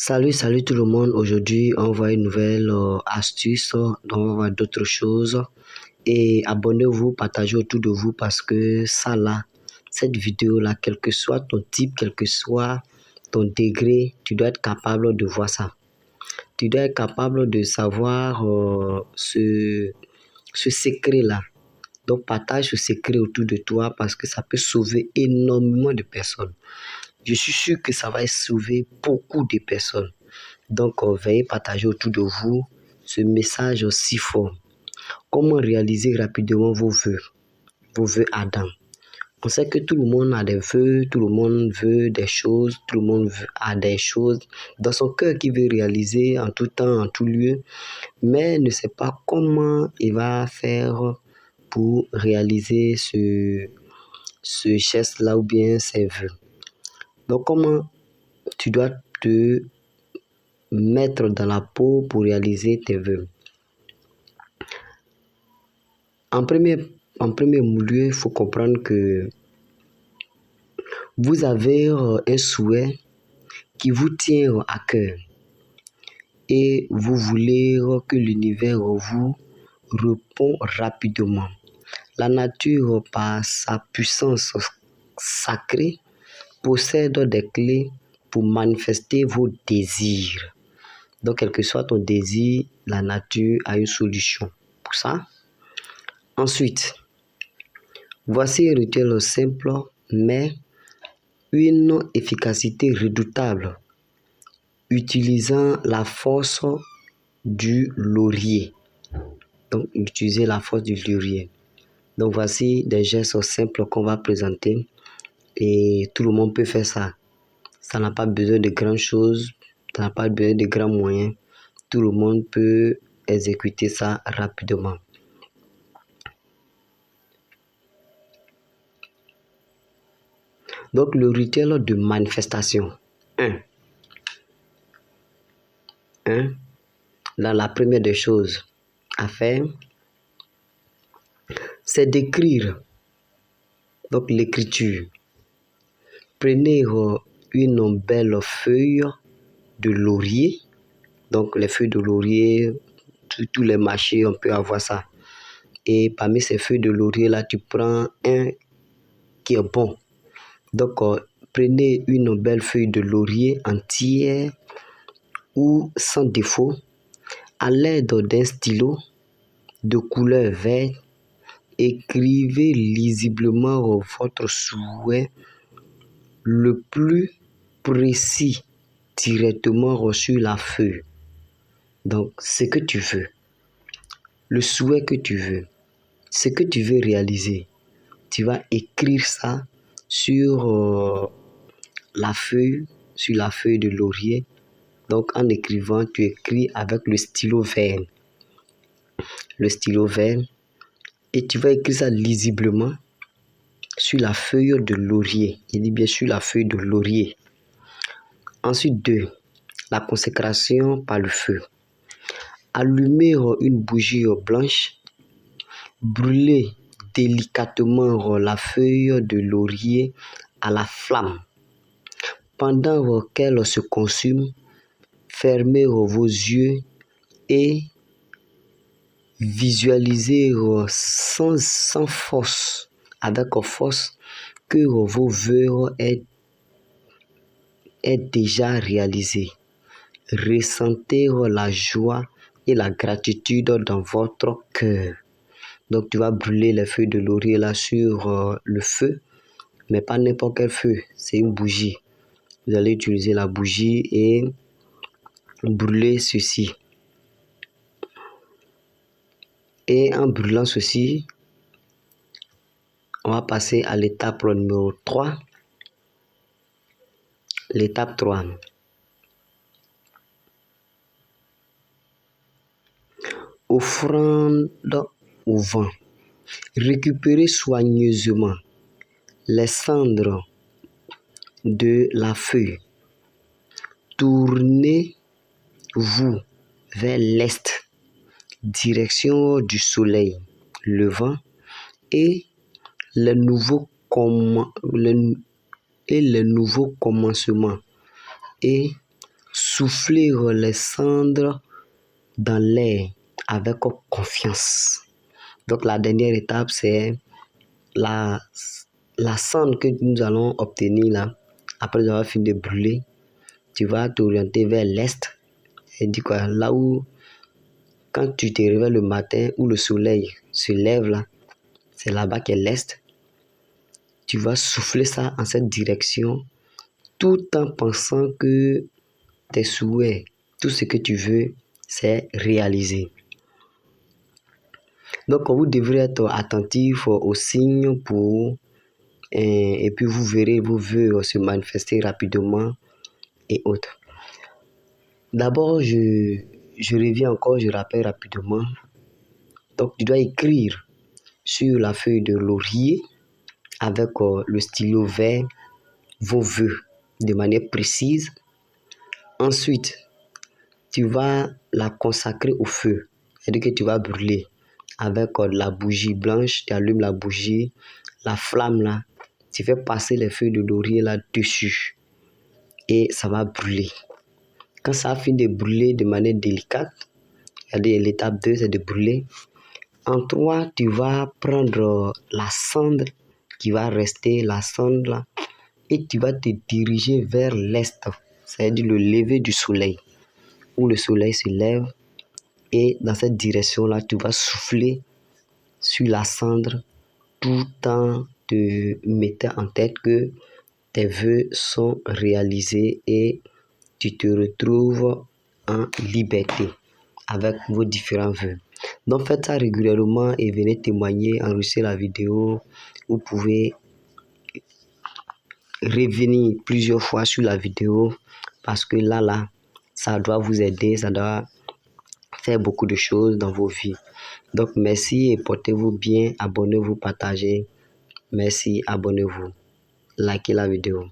Salut tout le monde. Aujourd'hui, on voit une nouvelle astuce. Donc, on va voir d'autres choses. Et abonnez-vous, partagez autour de vous parce que ça là, cette vidéo-là, quel que soit ton type, quel que soit ton degré, tu dois être capable de voir ça. Tu dois être capable de savoir ce secret-là. Donc, partage ce secret autour de toi parce que ça peut sauver énormément de personnes. Je suis sûr que ça va sauver beaucoup de personnes. Donc, veuillez partager autour de vous ce message si fort. Comment réaliser rapidement vos vœux ardents. On sait que tout le monde a des vœux, tout le monde veut des choses, tout le monde a des choses dans son cœur qu'il veut réaliser en tout temps, en tout lieu, mais ne sait pas comment il va faire pour réaliser ce geste-là ou bien ses vœux. Donc, comment tu dois te mettre dans la peau pour réaliser tes vœux. En premier lieu, il faut comprendre que vous avez un souhait qui vous tient à cœur et vous voulez que l'univers vous répond rapidement. La nature, par sa puissance sacrée, possède des clés pour manifester vos désirs. Donc, quel que soit ton désir, la nature a une solution pour ça. Ensuite, voici un rituel simple, mais une efficacité redoutable, utilisant la force du laurier. Donc, utiliser la force du laurier. Donc, voici des gestes simples qu'on va présenter et tout le monde peut faire ça. Ça n'a pas besoin de grandes choses, ça n'a pas besoin de grands moyens. Tout le monde peut exécuter ça rapidement. Donc, le rituel de manifestation. 1. Dans la première des choses à faire, c'est d'écrire. Donc, l'écriture. Prenez une belle feuille de laurier. Donc, les feuilles de laurier, tous les marchés, on peut avoir ça. Et parmi ces feuilles de laurier, là, tu prends un qui est bon. Donc, prenez une belle feuille de laurier entière ou sans défaut, à l'aide d'un stylo de couleur verte, écrivez lisiblement votre souhait le plus précis directement sur la feuille. Donc, ce que tu veux, le souhait que tu veux, ce que tu veux réaliser, tu vas écrire ça sur la feuille de laurier. Donc, en écrivant, tu écris avec le stylo vert. Et tu vas écrire ça lisiblement sur la feuille de laurier. Il dit bien sur la feuille de laurier. Ensuite, 2. La consécration par le feu. Allumez une bougie blanche. Brûlez délicatement la feuille de laurier à la flamme. Pendant qu'elle se consume, fermez vos yeux et visualisez sans force, avec force, que vos vœux est déjà réalisé. Ressentez la joie et la gratitude dans votre cœur. Donc, tu vas brûler les feuilles de laurier là sur le feu, mais pas n'importe quel feu, c'est une bougie. Vous allez utiliser la bougie et brûler ceci. Et en brûlant ceci, on va passer à l'étape numéro 3. L'étape 3. Offrande au vent. Récupérez soigneusement les cendres de la feuille. Tournez-vous vers l'est, direction du soleil levant, et les nouveaux commencements. Et souffler les cendres dans l'air avec confiance. Donc la dernière étape, c'est la cendre que nous allons obtenir là. Après avoir fini de brûler, tu vas t'orienter vers l'est. Et dis quoi, là où, quand tu te réveilles le matin, où le soleil se lève là, c'est là-bas qu'est l'est. Tu vas souffler ça en cette direction, tout en pensant que tes souhaits, tout ce que tu veux, c'est réalisé. Donc, vous devrez être attentif aux signes et puis vous verrez vos vœux se manifester rapidement et autres. D'abord, je reviens encore, je rappelle rapidement. Donc, tu dois écrire sur la feuille de laurier avec le stylo vert vos vœux de manière précise. Ensuite, tu vas la consacrer au feu. C'est-à-dire que tu vas brûler avec la bougie blanche, tu allumes la bougie, la flamme là, tu fais passer les feuilles de laurier là-dessus et ça va brûler. Quand ça a fini de brûler de manière délicate, l'étape 2 c'est de brûler. En 3, tu vas prendre la cendre qui va rester, la cendre là, et tu vas te diriger vers l'est, c'est-à-dire le lever du soleil, où le soleil se lève. Et dans cette direction-là, tu vas souffler sur la cendre tout en te mettant en tête que tes vœux sont réalisés et tu te retrouves en liberté avec vos différents vœux. Donc faites ça régulièrement et venez témoigner, enregistrer la vidéo. Vous pouvez revenir plusieurs fois sur la vidéo parce que là, ça doit vous aider, ça doit faire beaucoup de choses dans vos vies. Donc merci et portez-vous bien, abonnez-vous, partagez. Merci, abonnez-vous, likez la vidéo.